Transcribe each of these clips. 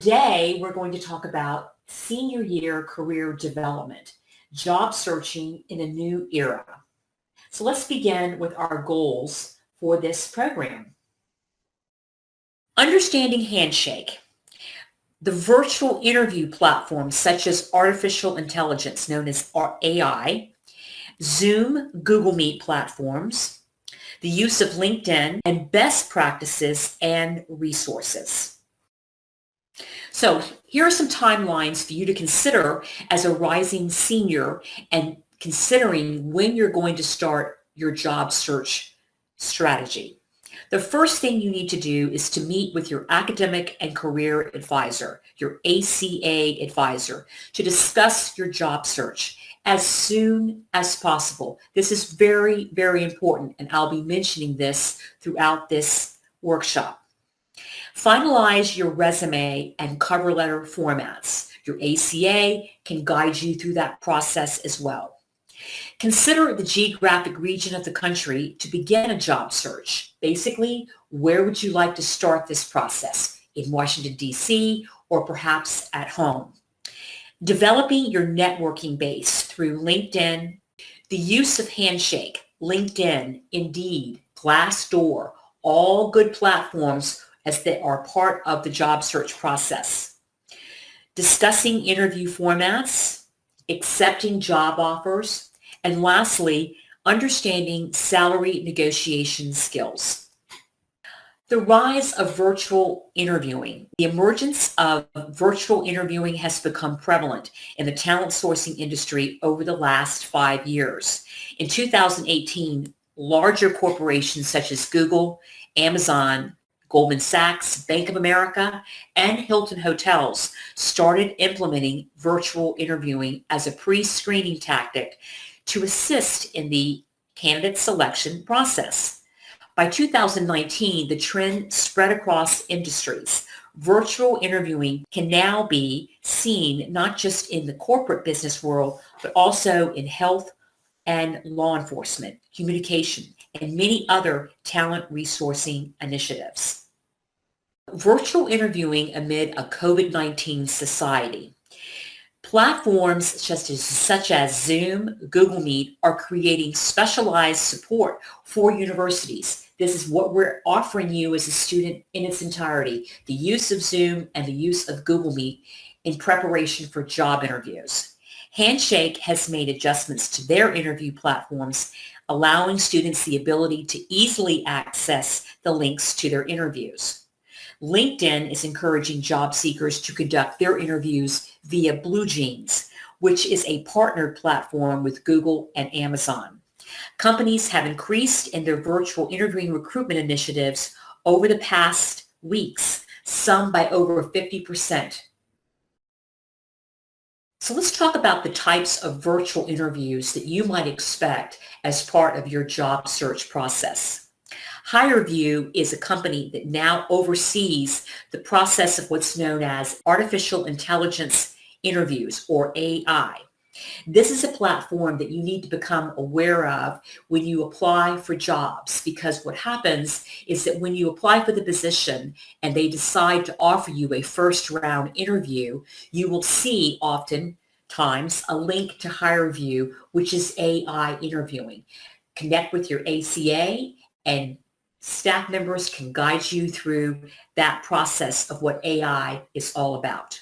Today, we're going to talk about senior year career development, job searching in a new era. So let's begin with our goals for this program. Understanding Handshake. The virtual interview platforms such as artificial intelligence, known as AI, Zoom, Google Meet platforms, the use of LinkedIn, and best practices and resources. So here are some timelines for you to consider as a rising senior and considering when you're going to start your job search strategy. The first thing you need to do is to meet with your academic and career advisor, your ACA advisor, to discuss your job search as soon as possible. This is very, very important, and I'll be mentioning this throughout this workshop. Finalize your resume and cover letter formats. Your ACA can guide you through that process as well. Consider the geographic region of the country to begin a job search. Basically, where would you like to start this process? In Washington, D.C., or perhaps at home? Developing your networking base through LinkedIn, the use of Handshake, LinkedIn, Indeed, Glassdoor, all good platforms as they are part of the job search process. Discussing interview formats, accepting job offers, and lastly, understanding salary negotiation skills. The rise of virtual interviewing. The emergence of virtual interviewing has become prevalent in the talent sourcing industry over the last 5 years. In 2018, larger corporations such as Google, Amazon, Goldman Sachs, Bank of America, and Hilton Hotels started implementing virtual interviewing as a pre-screening tactic to assist in the candidate selection process. By 2019, the trend spread across industries. Virtual interviewing can now be seen not just in the corporate business world, but also in health and law enforcement, communication, and many other talent resourcing initiatives. Virtual interviewing amid a COVID-19 society. Platforms such as Zoom, Google Meet are creating specialized support for universities. This is what we're offering you as a student in its entirety, the use of Zoom and the use of Google Meet in preparation for job interviews. Handshake has made adjustments to their interview platforms, allowing students the ability to easily access the links to their interviews. LinkedIn is encouraging job seekers to conduct their interviews via BlueJeans, which is a partnered platform with Google and Amazon. Companies have increased in their virtual interviewing recruitment initiatives over the past weeks, some by over 50%. So let's talk about the types of virtual interviews that you might expect as part of your job search process. HireVue is a company that now oversees the process of what's known as artificial intelligence interviews, or AI. This is a platform that you need to become aware of when you apply for jobs, because what happens is that when you apply for the position and they decide to offer you a first round interview, you will see oftentimes a link to HireVue, which is AI interviewing. Connect with your ACA and staff members can guide you through that process of what AI is all about.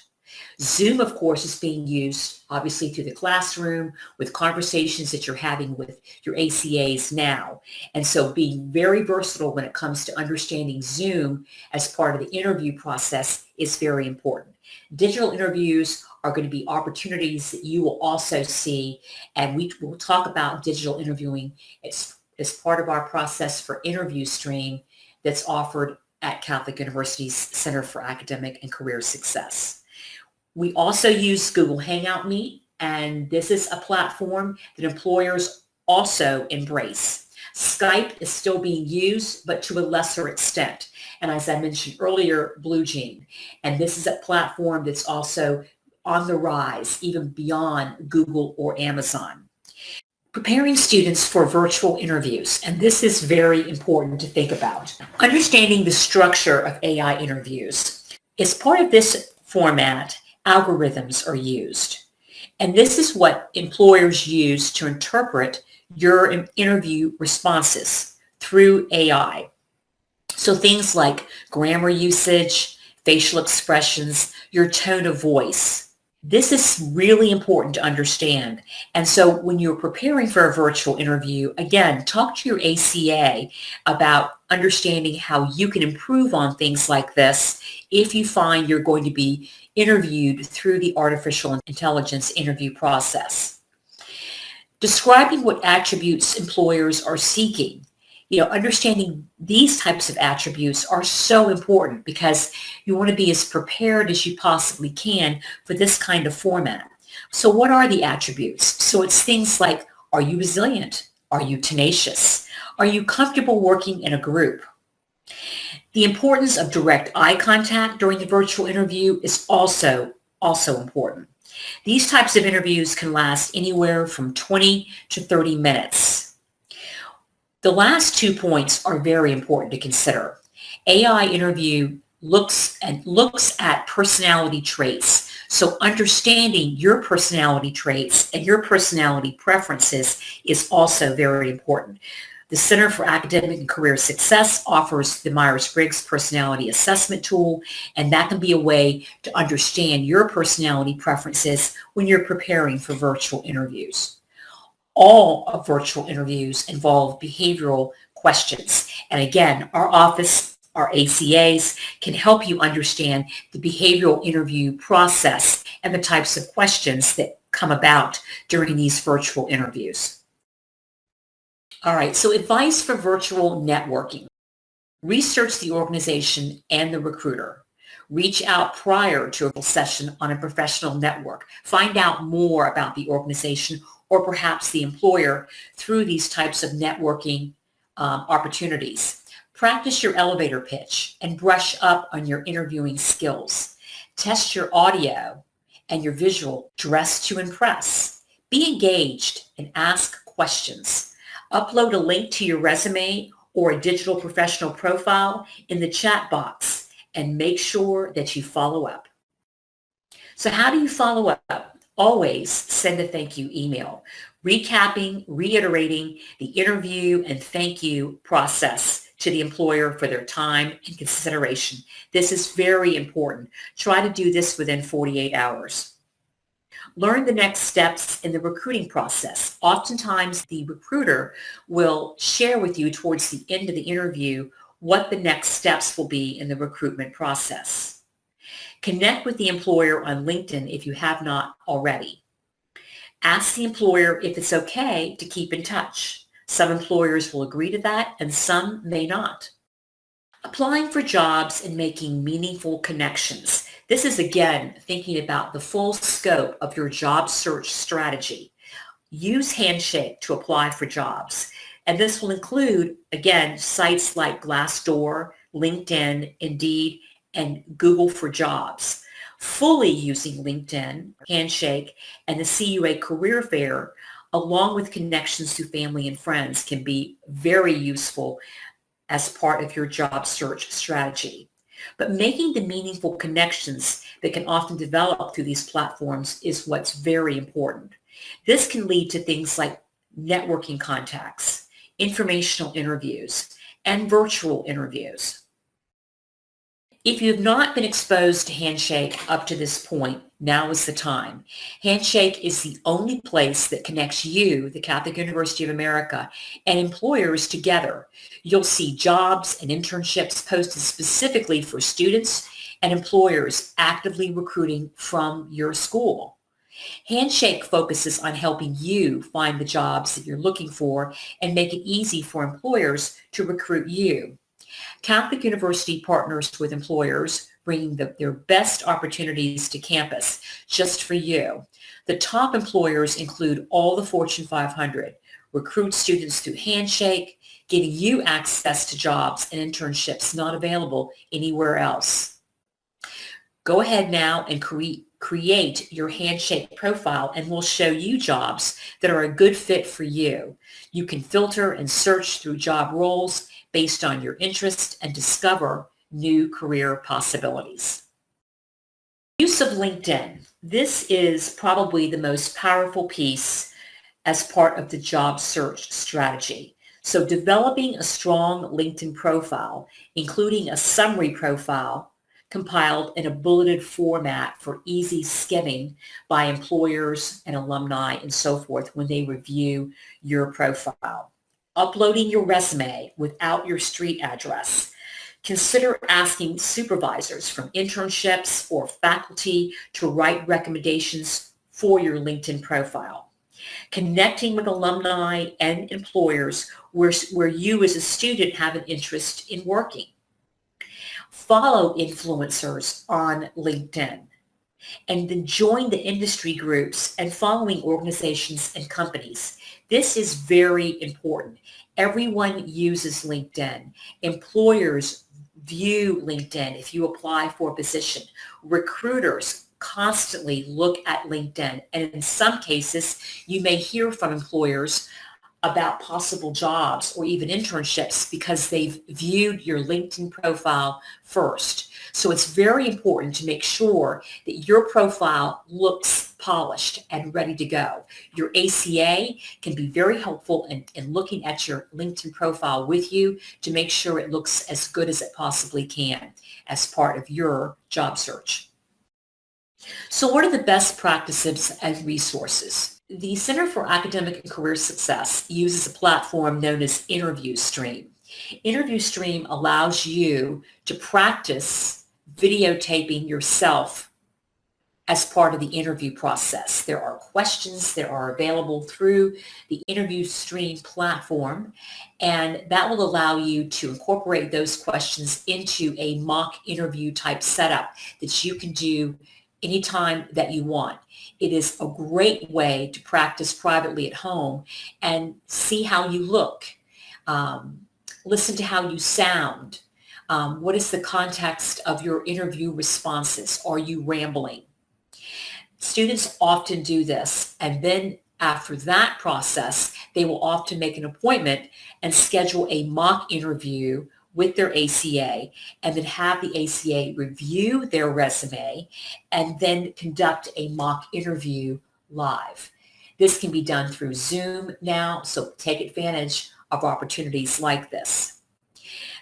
Zoom, of course, is being used obviously through the classroom with conversations that you're having with your ACAs now. And so being very versatile when it comes to understanding Zoom as part of the interview process is very important. Digital interviews are going to be opportunities that you will also see, and we will talk about digital interviewing as part of our process for interview stream that's offered at Catholic University's Center for Academic and Career Success. We also use Google Hangout Meet, and this is a platform that employers also embrace. Skype is still being used, but to a lesser extent. And as I mentioned earlier, BlueJeans. And this is a platform that's also on the rise, even beyond Google or Amazon. Preparing students for virtual interviews, and this is very important to think about. Understanding the structure of AI interviews. As part of this format, algorithms are used. And this is what employers use to interpret your interview responses through AI. So things like grammar usage, facial expressions, your tone of voice. This is really important to understand. And so when you're preparing for a virtual interview, again, talk to your ACA about understanding how you can improve on things like this if you find you're going to be interviewed through the artificial intelligence interview process. Describing what attributes employers are seeking. Understanding these types of attributes are so important because you want to be as prepared as you possibly can for this kind of format. So what are the attributes? So it's things like, are you resilient? Are you tenacious? Are you comfortable working in a group? The importance of direct eye contact during the virtual interview is also important. These types of interviews can last anywhere from 20 to 30 minutes. The last 2 points are very important to consider. AI interview looks at personality traits. So understanding your personality traits and your personality preferences is also very important. The Center for Academic and Career Success offers the Myers-Briggs Personality Assessment Tool, and that can be a way to understand your personality preferences when you're preparing for virtual interviews. All of virtual interviews involve behavioral questions. And again, our office, our ACAs, can help you understand the behavioral interview process and the types of questions that come about during these virtual interviews. All right, so advice for virtual networking. Research the organization and the recruiter. Reach out prior to a session on a professional network. Find out more about the organization or perhaps the employer through these types of networking opportunities. Practice your elevator pitch and brush up on your interviewing skills. Test your audio and your visual. Dress to impress. Be engaged and ask questions. Upload a link to your resume or a digital professional profile in the chat box and make sure that you follow up. So how do you follow up? Always send a thank you email, recapping, reiterating the interview and thank you process to the employer for their time and consideration. This is very important. Try to do this within 48 hours. Learn the next steps in the recruiting process. Oftentimes, the recruiter will share with you towards the end of the interview what the next steps will be in the recruitment process. Connect with the employer on LinkedIn if you have not already. Ask the employer if it's okay to keep in touch. Some employers will agree to that and some may not. Applying for jobs and making meaningful connections. This is, again, thinking about the full scope of your job search strategy. Use Handshake to apply for jobs. And this will include, again, sites like Glassdoor, LinkedIn, Indeed, and Google for Jobs. Fully using LinkedIn, Handshake, and the CUA Career Fair, along with connections to family and friends, can be very useful as part of your job search strategy. But making the meaningful connections that can often develop through these platforms is what's very important. This can lead to things like networking contacts, informational interviews, and virtual interviews. If you have not been exposed to Handshake up to this point, now is the time. Handshake is the only place that connects you, the Catholic University of America, and employers together. You'll see jobs and internships posted specifically for students and employers actively recruiting from your school. Handshake focuses on helping you find the jobs that you're looking for and make it easy for employers to recruit you. Catholic University partners with employers, bringing their best opportunities to campus just for you. The top employers include all the Fortune 500, recruit students through Handshake, giving you access to jobs and internships not available anywhere else. Go ahead now and create your Handshake profile and we'll show you jobs that are a good fit for you. You can filter and search through job roles based on your interest and discover new career possibilities. Use of LinkedIn. This is probably the most powerful piece as part of the job search strategy. So developing a strong LinkedIn profile, including a summary profile compiled in a bulleted format for easy skimming by employers and alumni and so forth when they review your profile. Uploading your resume without your street address. Consider asking supervisors from internships or faculty to write recommendations for your LinkedIn profile. Connecting with alumni and employers where you as a student have an interest in working. Follow influencers on LinkedIn and then join the industry groups and following organizations and companies. This is very important. Everyone uses LinkedIn. Employers view LinkedIn if you apply for a position. Recruiters constantly look at LinkedIn, and in some cases, you may hear from employers about possible jobs or even internships because they've viewed your LinkedIn profile first. So it's very important to make sure that your profile looks polished and ready to go. Your ACA can be very helpful in looking at your LinkedIn profile with you to make sure it looks as good as it possibly can as part of your job search. So what are the best practices and resources? The Center for Academic and Career Success uses a platform known as Interview Stream. Interview Stream allows you to practice videotaping yourself as part of the interview process. There are questions that are available through the Interview Stream platform, and that will allow you to incorporate those questions into a mock interview type setup that you can do anytime that you want. It is a great way to practice privately at home and see how you look. Listen to how you sound. What is the context of your interview responses? Are you rambling? Students often do this, and then after that process, they will often make an appointment and schedule a mock interview with their ACA, and then have the ACA review their resume and then conduct a mock interview live. This can be done through Zoom now, so take advantage of opportunities like this.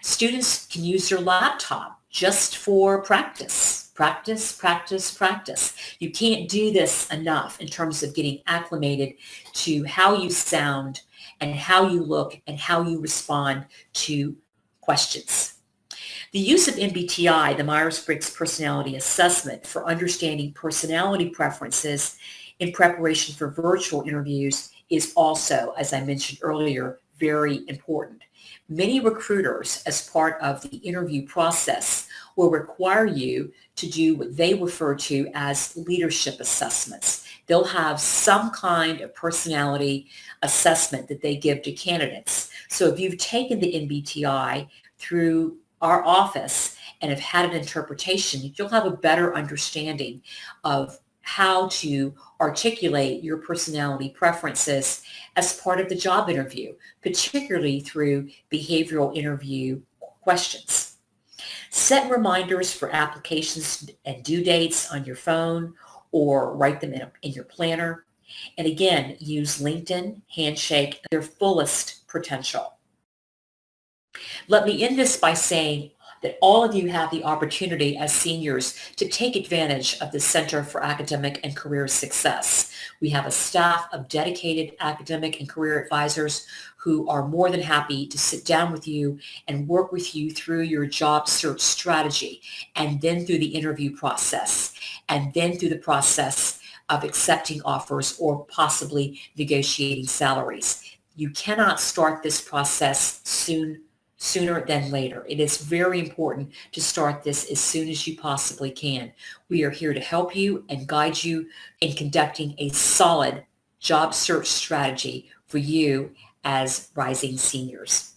Students can use their laptop just for practice. Practice, practice, practice. You can't do this enough in terms of getting acclimated to how you sound and how you look and how you respond to questions. The use of MBTI, the Myers-Briggs Personality Assessment, for understanding personality preferences in preparation for virtual interviews is also, as I mentioned earlier, very important. Many recruiters, as part of the interview process, will require you to do what they refer to as leadership assessments. They'll have some kind of personality assessment that they give to candidates. So if you've taken the MBTI through our office and have had an interpretation, you'll have a better understanding of how to articulate your personality preferences as part of the job interview, particularly through behavioral interview questions. Set reminders for applications and due dates on your phone or write them in your planner. And again, use LinkedIn, Handshake, at their fullest potential. Let me end this by saying that all of you have the opportunity as seniors to take advantage of the Center for Academic and Career Success. We have a staff of dedicated academic and career advisors who are more than happy to sit down with you and work with you through your job search strategy, and then through the interview process, and then through the process of accepting offers or possibly negotiating salaries. You cannot start this process sooner than later. It is very important to start this as soon as you possibly can. We are here to help you and guide you in conducting a solid job search strategy for you as rising seniors.